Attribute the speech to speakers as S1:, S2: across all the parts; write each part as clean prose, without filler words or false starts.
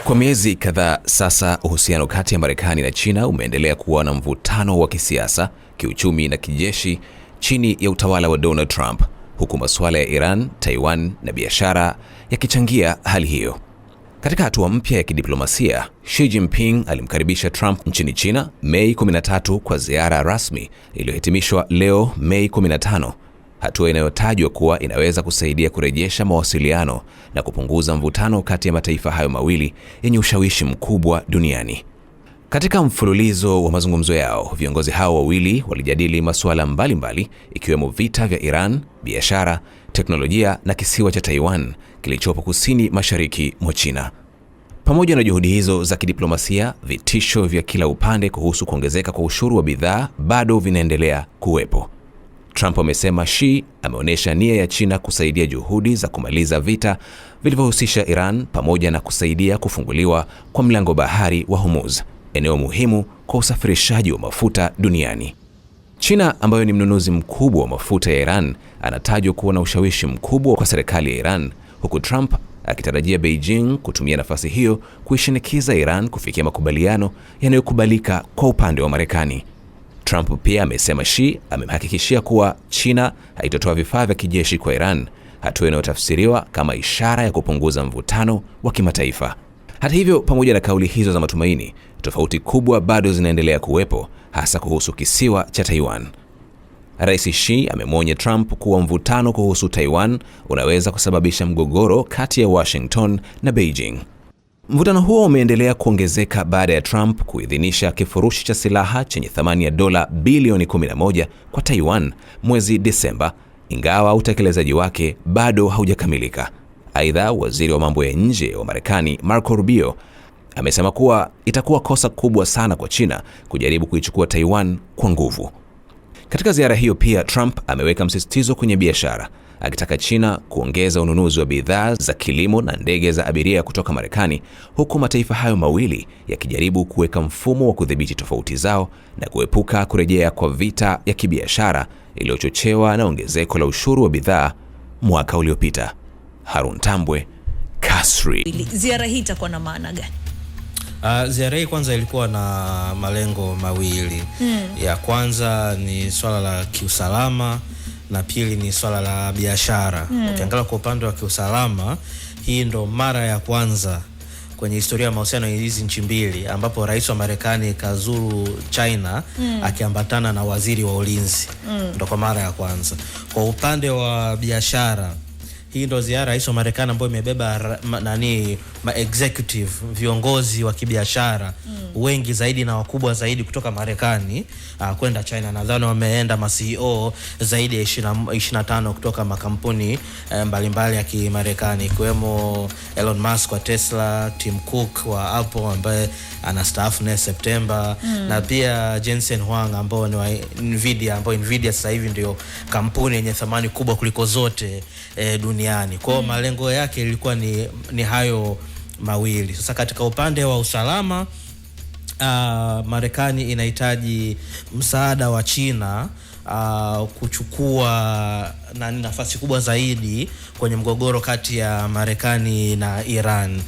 S1: Kwa miezi kadhaa sasa, uhusiano kati ya Marekani na China umeendelea kuwa na mvutano wa kisiasa, kiuchumi na kijeshi chini ya utawala wa Donald Trump, huku masuala ya Iran, Taiwan na biashara yakichangia hali hiyo. Katika hatua mpya ya kidiplomasia, Xi Jinping alimkaribisha Trump nchini China Mei 13 kwa ziara rasmi iliyohitimishwa leo Mei 15, hatua inayotajwa kuwa inaweza kusaidia kurejesha mawasiliano na kupunguza mvutano kati ya mataifa hayo mawili yenye ushawishi mkubwa duniani. Katika mfululizo wa mazungumzo yao, viongozi hao wawili walijadili masuala mbalimbali ikiwemo vita vya Iran, biashara, teknolojia na kisiwa cha Taiwan kilichopo kusini mashariki mwa China. Pamoja na juhudi hizo za kidiplomasia, vitisho vya kila upande kuhusu kuongezeka kwa ushuru wa bidhaa bado vinaendelea kuwepo. Trump amesema Xi ameonyesha nia ya China kusaidia juhudi za kumaliza vita vilivyohusisha Iran pamoja na kusaidia kufunguliwa kwa mlango bahari wa Hormuz, eneo muhimu kwa usafirishaji wa mafuta duniani. China, ambayo ni mnunuzi mkubwa wa mafuta ya Iran, anatajwa kuwa na ushawishi mkubwa kwa serikali ya Iran, huku Trump akitarajia Beijing kutumia nafasi hiyo kuishinikiza Iran kufikia makubaliano yanayokubalika kwa upande wa Marekani. Trump pia amesema Xi amemhakikishia kuwa China haitatoa vifaa vya kijeshi kwa Iran, hatua inayotafsiriwa kama ishara ya kupunguza mvutano wa kimataifa. Hata hivyo, pamoja na kauli hizo za matumaini, tofauti kubwa bado zinaendelea kuwepo, hasa kuhusu kisiwa cha Taiwan. Rais Xi amemwonya Trump kuwa mvutano kuhusu Taiwan unaweza kusababisha mgogoro kati ya Washington na Beijing. Mvutano huo umeendelea kuongezeka baada ya Trump kuidhinisha kifurushi cha silaha chenye thamani ya dola bilioni 11 kwa Taiwan mwezi Desemba, ingawa utekelezaji wake bado haujakamilika. Aidha, waziri wa mambo ya nje wa Marekani Marco Rubio amesema kuwa itakuwa kosa kubwa sana kwa China kujaribu kuichukua Taiwan kwa nguvu. Katika ziara hiyo pia, Trump ameweka msisitizo kwenye biashara, akitaka China kuongeza ununuzi wa bidhaa za kilimo na ndege za abiria kutoka Marekani, huku mataifa hayo mawili yakijaribu kuweka mfumo wa kudhibiti tofauti zao na kuepuka kurejea kwa vita ya kibiashara iliyochochewa na ongezeko la ushuru wa bidhaa mwaka uliopita. Harun Tambwe, Kasri.
S2: Ziara hii itakuwa na maana gani?
S3: Ziara hii kwanza ilikuwa na malengo mawili. Ya kwanza ni swala la kiusalama na pili ni swala la biashara. Ukiangalia kwa upande wa kiusalama, hii ndo mara ya kwanza kwenye historia ya mahusiano ya hizi nchi mbili ambapo rais wa Marekani kazuru China akiambatana na waziri wa ulinzi. Ndo kwa mara ya kwanza. Kwa upande wa biashara, hii ndo ziara rais wa Marekani ambayo imebeba executive, viongozi wa kibiashara wengi zaidi na wakubwa zaidi kutoka Marekani kwenda China. Nadhani wameenda CEO zaidi ya 25 kutoka makampuni mbalimbali ya Kimarekani, ikiwemo Elon Musk wa Tesla, Tim Cook wa Apple ambaye anastaafu next September, na pia Jensen Huang ambao ni wa Nvidia, ambao Nvidia sasa hivi ndio kampuni yenye thamani kubwa kuliko zote duniani. Kwa malengo yake ilikuwa ni hayo mawili. Sasa katika upande wa usalama, Marekani inahitaji msaada wa China kuchukua nafasi kubwa zaidi kwenye mgogoro kati ya Marekani na Iran.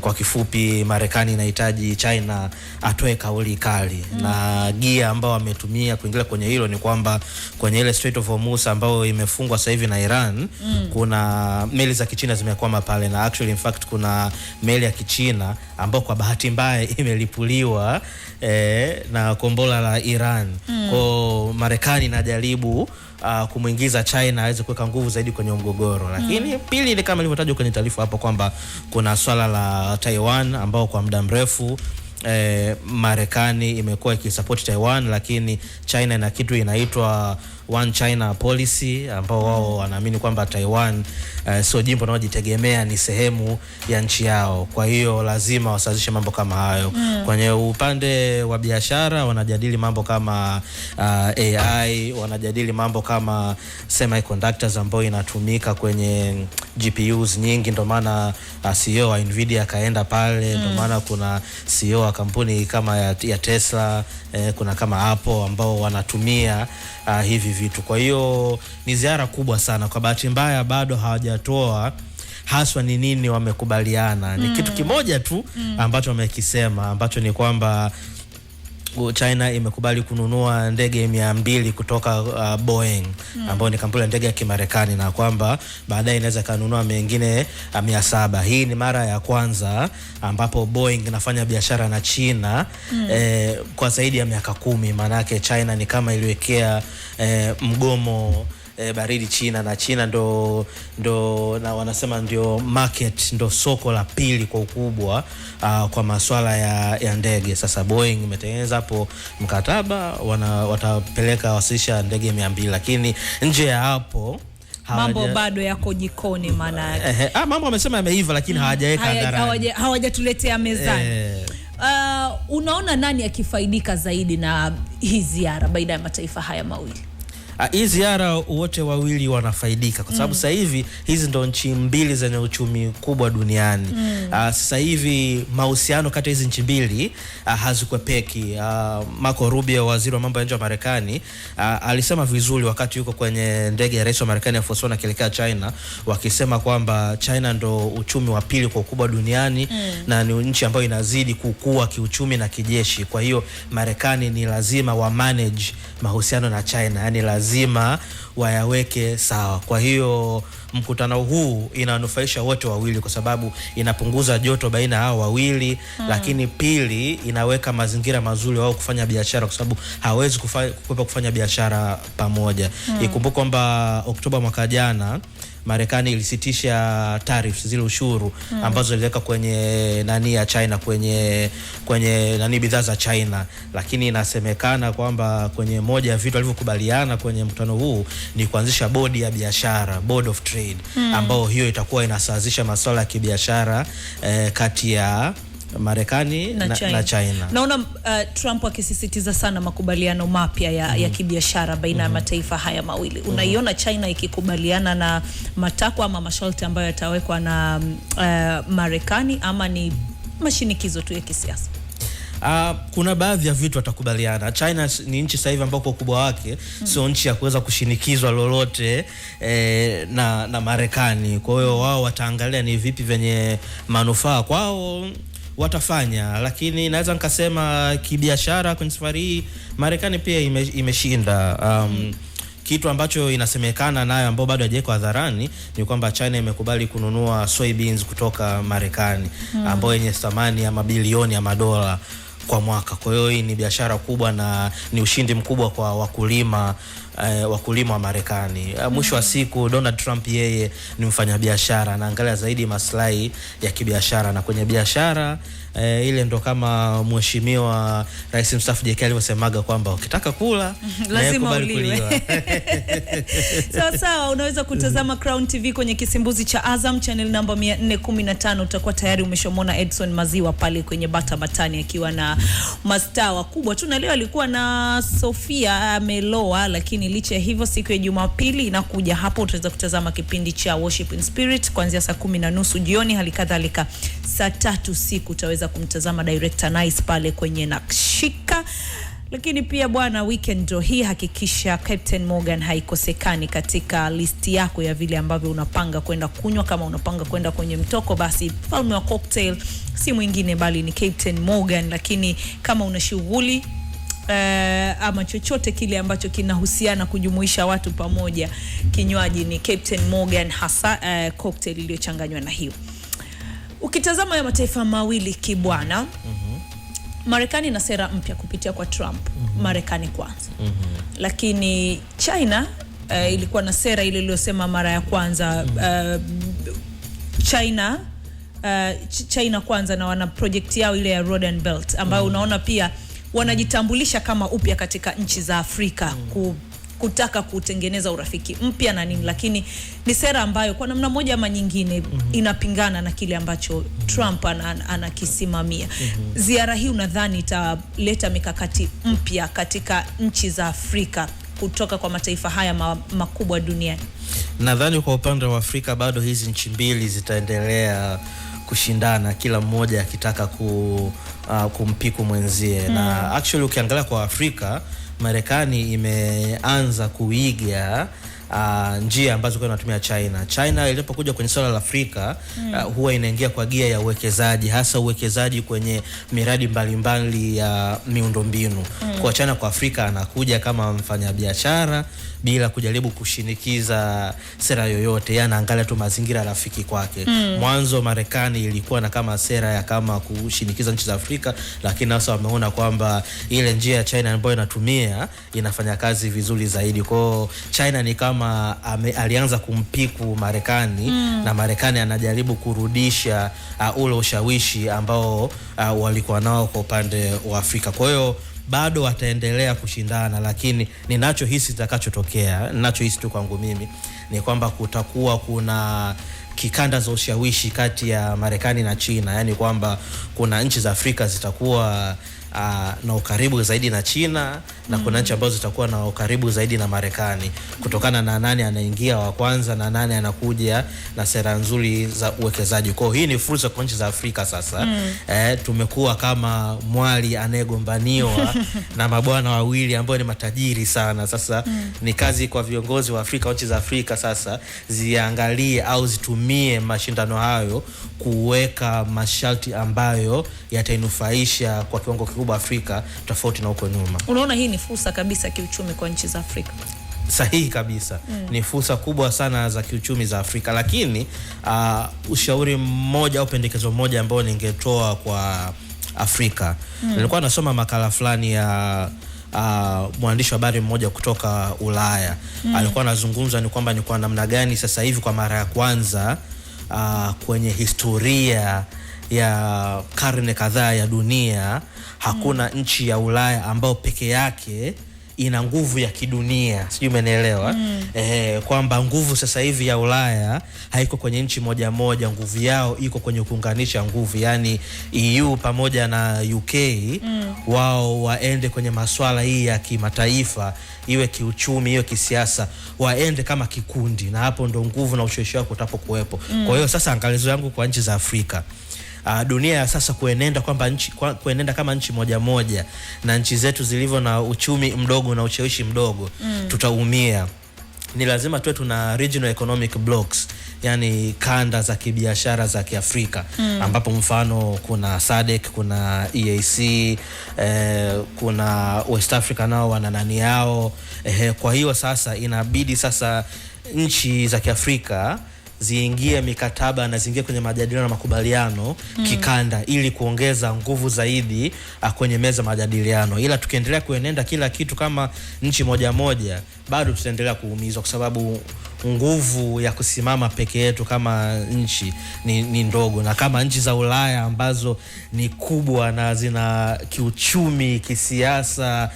S3: Kwa kifupi, Marekani inahitaji China atoe kauli kali. Na gia ambao ametumia kuingilia kwenye hilo ni kwamba kwenye ile Strait of Hormuz ambao imefungwa sasa hivi na Iran, kuna meli za Kichina zimekwama pale, na actually in fact kuna meli ya Kichina ambao kwa bahati mbaya imelipuliwa na kombora la Iran. Kwa Marekani inajaribu kumuingiza China aweze kuweka nguvu zaidi kwenye mgogoro. Lakini pili ni kama ilivyotajwa kwenye taarifa hapo kwamba kuna swala la Taiwan ambao kwa muda mrefu Marekani imekuwa ikisupport Taiwan, lakini China ina kitu inaitwa One China policy ambao wao wanaamini kwamba Taiwan sio jimbo linalojitegemea, ni sehemu ya nchi yao. Kwa hiyo lazima wasazishe mambo kama hayo. Kwenye upande wa biashara wanajadili mambo kama AI, wanajadili mambo kama semiconductors ambao inatumika kwenye GPUs nyingi, ndio maana CEO wa Nvidia kaenda pale. Ndio maana kuna CEO wa kampuni kama ya Tesla, kuna kama Apple ambao wanatumia hivi vitu. Kwa hiyo ni ziara kubwa sana. Kwa bahati mbaya bado hawajatoa haswa ni nini wamekubaliana. Ni kitu kimoja tu ambacho wamekisema, ambacho ni kwamba China imekubali kununua ndege 200 kutoka Boeing ambao ni kampuni ya ndege ya Kimarekani, na kwamba baadaye inaweza kanunua mengine 700. Hii ni mara ya kwanza ambapo Boeing inafanya biashara na China kwa zaidi ya miaka 10. Maana yake China ni kama iliwekea mgomo baridi China, na China ndo na wanasema ndio market, ndo soko la pili kwa ukubwa kwa masuala ya ndege. Sasa Boeing imetengeneza hapo mkataba, watapeleka wasilisha ndege 200, lakini nje ya hapo
S2: mambo bado yako jikoni. Maana yake
S3: mambo wamesema yameiva, lakini hawajaweka hadharani,
S2: hawajatuletea mezani. Unaona nani akifaidika zaidi na hii ziara baina ya mataifa haya mawili?
S3: Hii ziara wote wawili wanafaidika kwa sababu sasa hivi hizi ndo nchi mbili zenye uchumi kubwa duniani. Sasa hivi mahusiano kati ya hizi nchi mbili hazikwepeki. Marco Rubio, waziri wa mambo ya nje wa Marekani, alisema vizuri wakati yuko kwenye ndege ya rais wa Marekani ya Force One akielekea China, wakisema kwamba China ndo uchumi wa pili kwa ukubwa duniani na ni nchi ambayo inazidi kukua kiuchumi na kijeshi. Kwa hiyo Marekani ni lazima wa manage mahusiano na China, yani lazima wayaweke sawa. Kwa hiyo mkutano huu inanufaisha wote wawili kwa sababu inapunguza joto baina hao wawili, lakini pili inaweka mazingira mazuri wao kufanya biashara kwa sababu hawezi kufanya biashara pamoja. Ikumbuke kwamba Oktoba mwaka jana Marekani ilisitisha tariffs, zile ushuru ambazo iliweka kwenye nani ya China, kwenye nani bidhaa za China, lakini inasemekana kwamba kwenye moja ya vitu walivyokubaliana kwenye mkutano huu ni kuanzisha bodi ya biashara, board of trade, ambao hiyo itakuwa inasawazisha masuala ya kibiashara kati ya Marekani na China.
S2: Naona Trump akisisitiza sana makubaliano mapya ya kibiashara baina ya mataifa haya mawili. Unaiona China ikikubaliana na matakwa ama masharti ambayo yatawekwa na Marekani, ama ni mashinikizo tu ya kisiasa?
S3: Kuna baadhi ya vitu watakubaliana. China ni nchi sasa hivi ambako ukubwa wake sio nchi ya kuweza kushinikizwa lolote na Marekani. Kwa hiyo wao wataangalia ni vipi venye manufaa kwao watafanya, lakini naweza nikasema kibiashara kwenye safari hii Marekani pia imeshinda. Kitu ambacho inasemekana nayo ambao bado hajawekwa hadharani ni kwamba China imekubali kununua soybeans kutoka Marekani ambao yenye thamani ya mabilioni ya madola kwa mwaka. Kwa hiyo hii ni biashara kubwa na ni ushindi mkubwa kwa wakulima wa Marekani. Mwisho wa siku Donald Trump yeye ni mfanyabiashara, anaangalia zaidi maslahi ya kibiashara, na kwenye biashara ile ndo kama mheshimiwa rais mstaafu JK alivyosemaga kwamba ukitaka kula
S2: lazima uliwe. Sawa, unaweza kutazama Crown TV kwenye kisimbuzi cha Azam channel namba 415. Utakuwa tayari umeshomona Edson Maziwa pale kwenye bata batani akiwa na mastaa wakubwa tu, na leo alikuwa na Sofia Ameloa. Lakini licha ya hivyo, siku ya Jumapili inakuja hapo utaweza kutazama kipindi cha Worship in Spirit kuanzia saa 10:30 jioni. Halikadhalika saa 3 usiku utaweza kumtazama director Nice pale kwenye Nakshika. Lakini pia bwana, weekend ndio hii, hakikisha Captain Morgan haikosekani katika listi yako ya vile ambavyo unapanga kwenda kunywa. Kama unapanga kwenda kwenye mtoko, basi falme wa cocktail si mwingine bali ni Captain Morgan. Lakini kama una shughuli ama chochote kile ambacho kinahusiana kujumuisha watu pamoja, kinywaji ni Captain Morgan, hasa cocktail iliyochanganywa na hiyo. Ukitazama ya mataifa mawili kibwana, Marekani na sera mpya kupitia kwa Trump, Marekani kwanza. Lakini China ilikuwa na sera ile iliyosema mara ya kwanza China kwanza, na wana project yao ile ya Road and Belt ambayo unaona pia wanajitambulisha kama upya katika nchi za Afrika kutaka kutengeneza urafiki mpya na nini, lakini ni sera ambayo kwa namna moja ama nyingine inapingana na kile ambacho Trump anakisimamia. Ziara hii unadhani italeta mikakati mpya katika nchi za Afrika kutoka kwa mataifa haya makubwa duniani? Nadhani kwa upande wa Afrika bado hizi nchi mbili zitaendelea kushindana, kila mmoja akitaka kumpiku mwenzie. Na actually ukiangalia kwa Afrika, Marekani imeanza kuiga
S3: njia ambazo kwa inatumia China ilipokuja kwenye swala la Afrika huwa inaingia kwa gia ya uwekezaji, hasa uwekezaji kwenye miradi mbalimbali ya miundombinu. Kwa China kwa Afrika anakuja kama mfanyabiashara bila kujaribu kushinikiza sera yoyote, yana angalia tu mazingira rafiki kwake. Mwanzo Marekani ilikuwa na kama sera ya kama kushinikiza nchi za Afrika, lakini sasa wameona kwamba ile njia ya China ambayo inatumia inafanya kazi vizuri zaidi. Kwa China ni kama alianza kumpiku Marekani na Marekani anajaribu kurudisha ule ushawishi ambao walikuwa nao kwa upande wa Afrika. Kwa hiyo bado wataendelea kushindana, lakini ninachohisi kitakachotokea, ninachohisi tu kwangu mimi ni kwamba kutakuwa kuna kikanda za ushawishi kati ya Marekani na China, yani kwamba kuna nchi za Afrika zitakuwa na ukaribu zaidi na China na kuna nchi ambazo zitakuwa na ukaribu zaidi na Marekani, kutokana na nani anaingia wa kwanza na nani anakuja na sera nzuri za uwekezaji. Kwa hii ni fursa kwa nchi za Afrika sasa. Tumekuwa kama mwali anayegombaniwa na mabwana wawili ambao ni matajiri sana. Sasa ni kazi kwa viongozi wa Afrika, nchi za Afrika sasa ziangalie au zitumie mashindano hayo kuweka masharti ambayo yatainufaisha kwa kiwango kikubwa Afrika tofauti na huko nyuma.
S2: Unaona hii ni fursa kabisa kiuchumi kwa nchi za Afrika?
S3: Sahihi kabisa. Ni fursa kubwa sana za kiuchumi za Afrika, lakini ushauri mmoja au pendekezo moja ambao ningetoa kwa Afrika. Nilikuwa nasoma makala fulani ya mwandishi wa habari mmoja kutoka Ulaya. Alikuwa anazungumza ni kwamba ni kwa namna gani sasa hivi kwa mara ya kwanza kwenye historia ya karne kadhaa ya dunia hakuna nchi ya Ulaya ambao peke yake ina nguvu ya kidunia. Sijui umenielewa? Kwamba nguvu sasa hivi ya Ulaya haiko kwenye nchi moja moja, nguvu yao iko kwenye kuunganisha nguvu, yani EU pamoja na UK wao waende kwenye masuala hii ya kimataifa, iwe kiuchumi iwe kisiasa, waende kama kikundi, na hapo ndo nguvu na ushawishi wao utapokuwepo. Kwa hiyo sasa angalizo yangu kwa nchi za Afrika, dunia ya sasa kuenenda kwamba kuenenda kama nchi moja moja, na nchi zetu zilivyo na uchumi mdogo na ushawishi mdogo, tutaumia. Ni lazima tuwe tuna regional economic blocks, yani kanda za kibiashara za Kiafrika, ambapo mfano kuna SADC, kuna EAC, kuna West Africa nao wana nani yao. Kwa hiyo sasa inabidi sasa nchi za Kiafrika ziingie mikataba na ziingie kwenye majadiliano na makubaliano kikanda, ili kuongeza nguvu zaidi kwenye meza majadiliano. Ila tukiendelea kuenenda kila kitu kama nchi moja moja, bado tutaendelea kuumizwa, kwa sababu nguvu ya kusimama peke yetu kama nchi ni ndogo. Na kama nchi za Ulaya ambazo ni kubwa na zina kiuchumi, kisiasa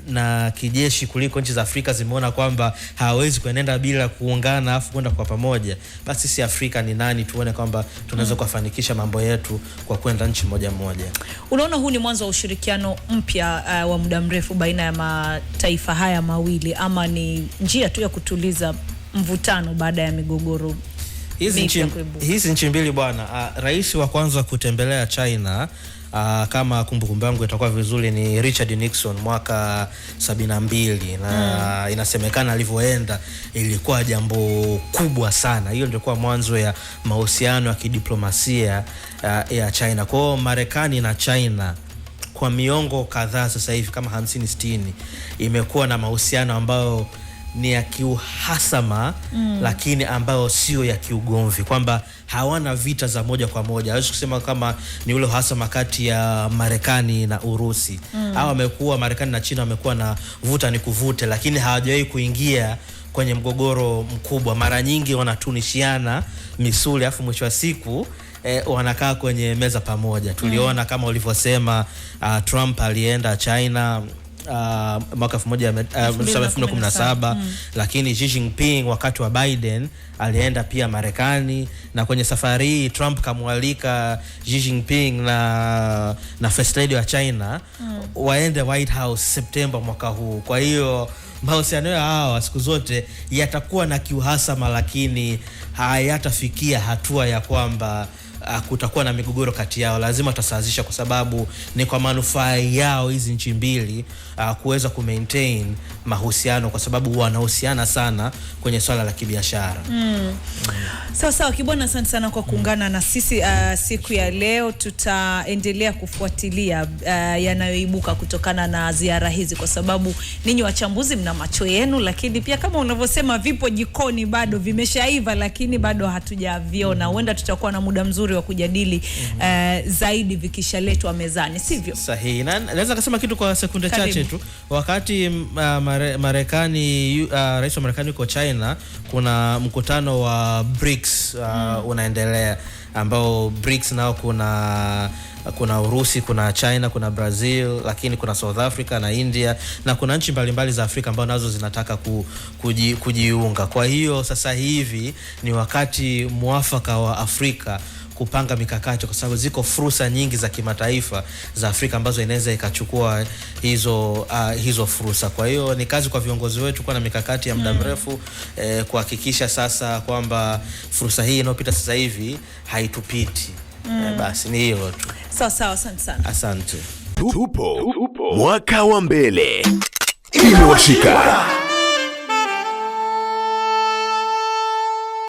S3: na kijeshi kuliko nchi za Afrika zimeona kwamba hawezi kuenenda bila kuungana afu kwenda kwa pamoja, basi sisi Afrika ni nani tuone kwamba tunaweza kufanikisha mambo yetu kwa kwenda nchi moja moja.
S2: Unaona huu ni mwanzo wa ushirikiano mpya wa muda mrefu baina ya mataifa haya mawili, ama ni njia tu ya kutuliza mvutano baada ya migogoro?
S3: Hizi nchi mbili bwana, rais wa kwanza kutembelea China, kama kumbukumbu yangu itakuwa vizuri, ni Richard Nixon mwaka 72, na inasemekana alivyoenda ilikuwa jambo kubwa sana. Hiyo ndio kwa mwanzo ya mahusiano ya kidiplomasia ya China. Kwa Marekani na China kwa miongo kadhaa sasa hivi kama 50-60 imekuwa na mahusiano ambayo ni ya kiuhasama, lakini ambayo sio ya kiugomvi, kwamba hawana vita za moja kwa moja. Hawezi kusema kama ni ule uhasama kati ya Marekani na Urusi. Hao wamekuwa, Marekani na China wamekuwa na vuta ni kuvute, lakini hawajawahi kuingia kwenye mgogoro mkubwa. Mara nyingi wanatunishiana misuli, afu mwisho wa siku wanakaa kwenye meza pamoja. Tuliona kama ulivyosema, Trump alienda China mwaka 2017, lakini Xi Jinping wakati wa Biden alienda pia Marekani, na kwenye safari hii Trump kamwalika Xi Jinping na First Lady wa China waende White House Septemba mwaka huu. Kwa hiyo mahusiano ya hawa siku zote yatakuwa na kiuhasama, lakini hayatafikia hatua ya kwamba kutakuwa na migogoro kati yao, lazima tutasawazisha, kwa sababu ni kwa manufaa yao hizi nchi mbili kuweza kumaintain mahusiano, kwa sababu wanahusiana sana kwenye swala la kibiashara.
S2: Sawa Kibwana, asante sana kwa kuungana na sisi siku ya leo. Tutaendelea kufuatilia yanayoibuka kutokana na ziara hizi, kwa sababu ninyi wachambuzi mna macho yenu, lakini pia kama unavyosema vipo jikoni bado vimeshaiva, lakini bado hatujaviona. Huenda tutakuwa na muda mzuri wa kujadili zaidi vikishaletwa mezani, sivyo?
S3: Sahihi. Na naweza kusema kitu kwa sekunde chache tu. Wakati Marekani, rais wa Marekani yuko China, kuna mkutano wa BRICS unaendelea, ambao BRICS nao kuna Urusi, kuna China, kuna Brazil, lakini kuna South Africa na India, na kuna nchi mbalimbali za Afrika ambao nazo zinataka kujiunga. Kwa hiyo sasa hivi ni wakati mwafaka wa Afrika kupanga mikakati, kwa sababu ziko fursa nyingi za kimataifa za Afrika ambazo inaweza ikachukua hizo fursa. Kwa hiyo ni kazi kwa viongozi wetu kuwa na mikakati ya muda mrefu, kuhakikisha sasa kwamba fursa hii inayopita sasa hivi haitupiti. Basi ni hilo tu.
S2: Sawa, asante sana.
S4: Asante. Tupo mwaka wa mbele. Imewashika.